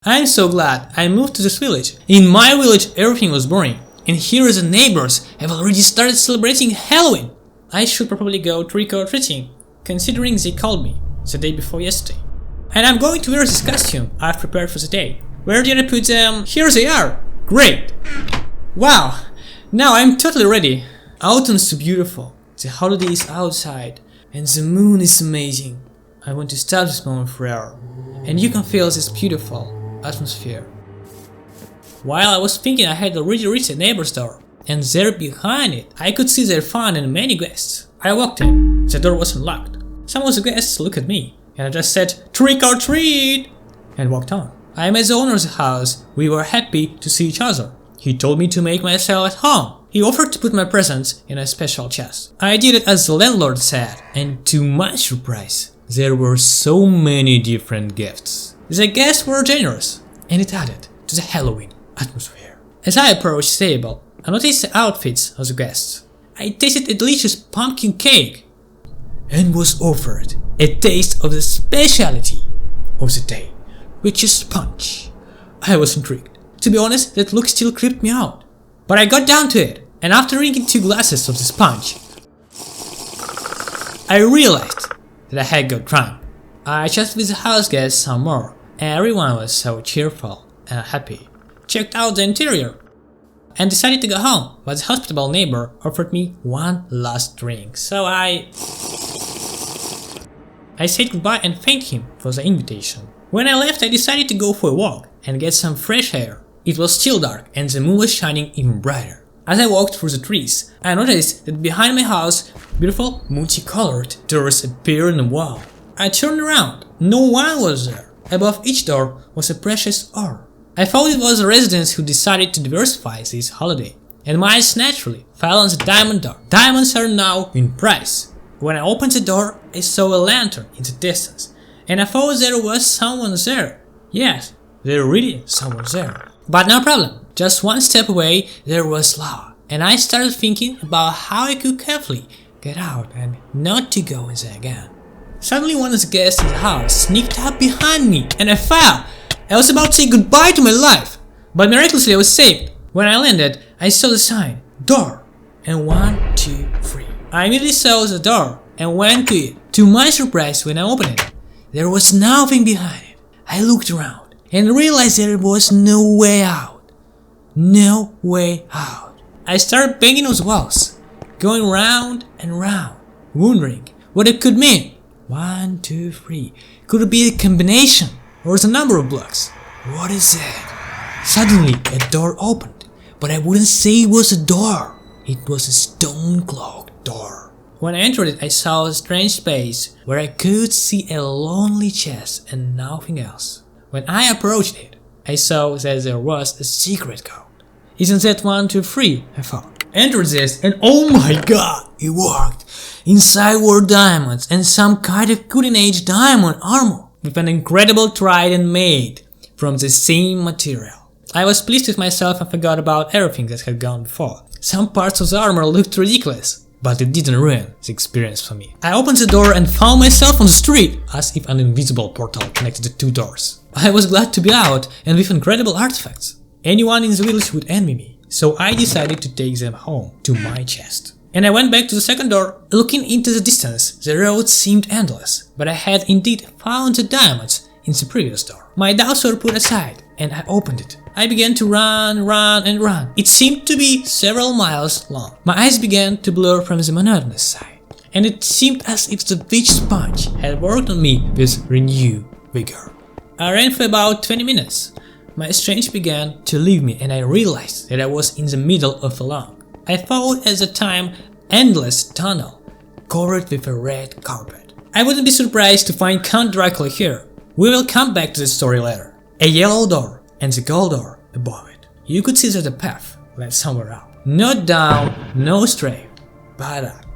I'm so glad I moved to this village. In my village everything was boring, and here the neighbors have already started celebrating Halloween. I should probably go trick-or-treating, considering they called me the day before yesterday. And I'm going to wear this costume I've prepared for the day. Where did I put them? Here they are! Great! Wow! Now I'm totally ready. Autumn's so beautiful, the holiday is outside, and the moon is amazing. I want to stop this moment forever, and you can feel this beautiful atmosphere. While I was thinking, I had already reached the neighbor's door, and there behind it I could see their fun and many guests. I walked in, the door wasn't locked. Some of the guests looked at me, and I just said, "Trick or treat!" and walked on. I met the owner of the house. We were happy to see each other. He told me to make myself at home. He offered to put my presents in a special chest. I did it as the landlord said, and to my surprise, there were so many different gifts. The guests were generous, and it added to the Halloween atmosphere. As I approached the table, I noticed the outfits of the guests. I tasted a delicious pumpkin cake and was offered a taste of the specialty of the day, which is sponge. I was intrigued. To be honest, that look still creeped me out. But I got down to it, and after drinking 2 glasses of the sponge, I realized that I had got drunk. I chatted with the house guests some more. Everyone was so cheerful and happy. Checked out the interior and decided to go home, but the hospitable neighbor offered me one last drink, so I said goodbye and thanked him for the invitation. When I left, I decided to go for a walk and get some fresh air. It was still dark and the moon was shining even brighter. As I walked through the trees, I noticed that behind my house, beautiful multicolored doors appeared in the wall. I turned around. No one was there. Above each door was a precious ore. I thought it was the residents who decided to diversify this holiday, and my eyes naturally fell on the diamond door. Diamonds are now in price. When I opened the door, I saw a lantern in the distance, and I thought there was someone there. Yes, there really someone there. But no problem, just one step away there was lava, and I started thinking about how I could carefully get out and not to go in there again. Suddenly one of the guests in the house sneaked up behind me, and I fell. I was about to say goodbye to my life, but miraculously I was saved. When I landed, I saw the sign, door, and 1, 2, 3. I immediately saw the door and went to it. To my surprise, when I opened it, there was nothing behind it. I looked around and realized there was no way out. No way out. I started banging on the walls, going round and round, wondering what it could mean. 1, 2, 3. Could it be a combination or the number of blocks? What is it? Suddenly a door opened, but I wouldn't say it was a door. It was a stone-clogged door. When I entered it, I saw a strange space where I could see a lonely chest and nothing else. When I approached it, I saw that there was a secret code. Isn't that 1, 2, 3? I thought. Entered this, and oh my god, it worked! Inside were diamonds and some kind of cutting-edge diamond armor with an incredible trident made from the same material. I was pleased with myself and forgot about everything that had gone before. Some parts of the armor looked ridiculous, but it didn't ruin the experience for me. I opened the door and found myself on the street, as if an invisible portal connected the 2 doors. I was glad to be out and with incredible artifacts. Anyone in the village would envy me, so I decided to take them home to my chest. And I went back to the second door. Looking into the distance, the road seemed endless, but I had indeed found the diamonds in the previous door. My doubts were put aside, and I opened it. I began to run. It seemed to be several miles long. My eyes began to blur from the monotonous side, and it seemed as if the witch sponge had worked on me with renewed vigor. I ran for about 20 minutes. My strength began to leave me, and I realized that I was in the middle of a long, I thought at the time, endless tunnel covered with a red carpet. I wouldn't be surprised to find Count Dracula here. We will come back to the story later. A yellow door and the gold door above it. You could see that the path led somewhere out. Not down, no straight, but up.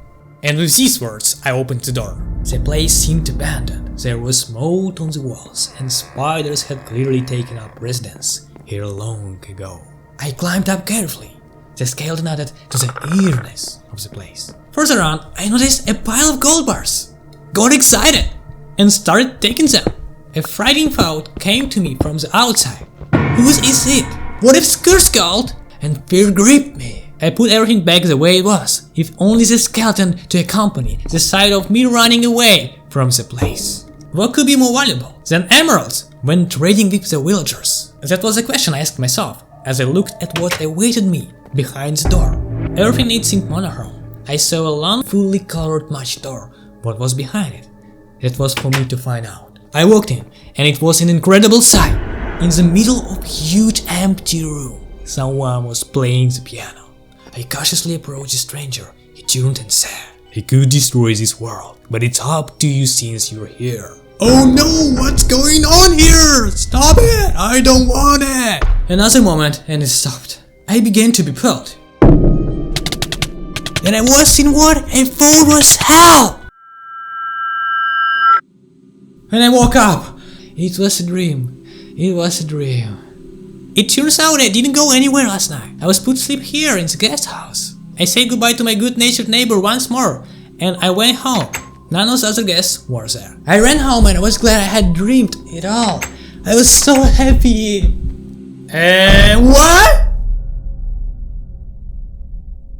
And with these words, I opened the door. The place seemed abandoned. There was mold on the walls, and spiders had clearly taken up residence here long ago. I climbed up carefully. The skeleton added to the eeriness of the place. Further on, I noticed a pile of gold bars. Got excited and started taking them. A frightening thought came to me from the outside. Whose is it? What if Skullskull? And fear gripped me. I put everything back the way it was, if only the skeleton to accompany the sight of me running away from the place. What could be more valuable than emeralds when trading with the villagers? That was a question I asked myself as I looked at what awaited me behind the door. Everything it seemed monochrome. I saw a long, fully colored match door. What was behind it? That was for me to find out. I walked in, and it was an incredible sight. In the middle of a huge empty room, someone was playing the piano. I cautiously approached the stranger. He tuned and said, "I could destroy this world, but it's up to you since you're here." "Oh no, what's going on here? Stop it! I don't want it!" Another moment and it stopped. I began to be pulled. And I was in what I thought was hell! When I woke up, it was a dream. It was a dream. It turns out I didn't go anywhere last night. I was put to sleep here in the guest house. I said goodbye to my good-natured neighbor once more, and I went home. None of the other guests were there. I ran home and I was glad I had dreamed it all. I was so happy. And what?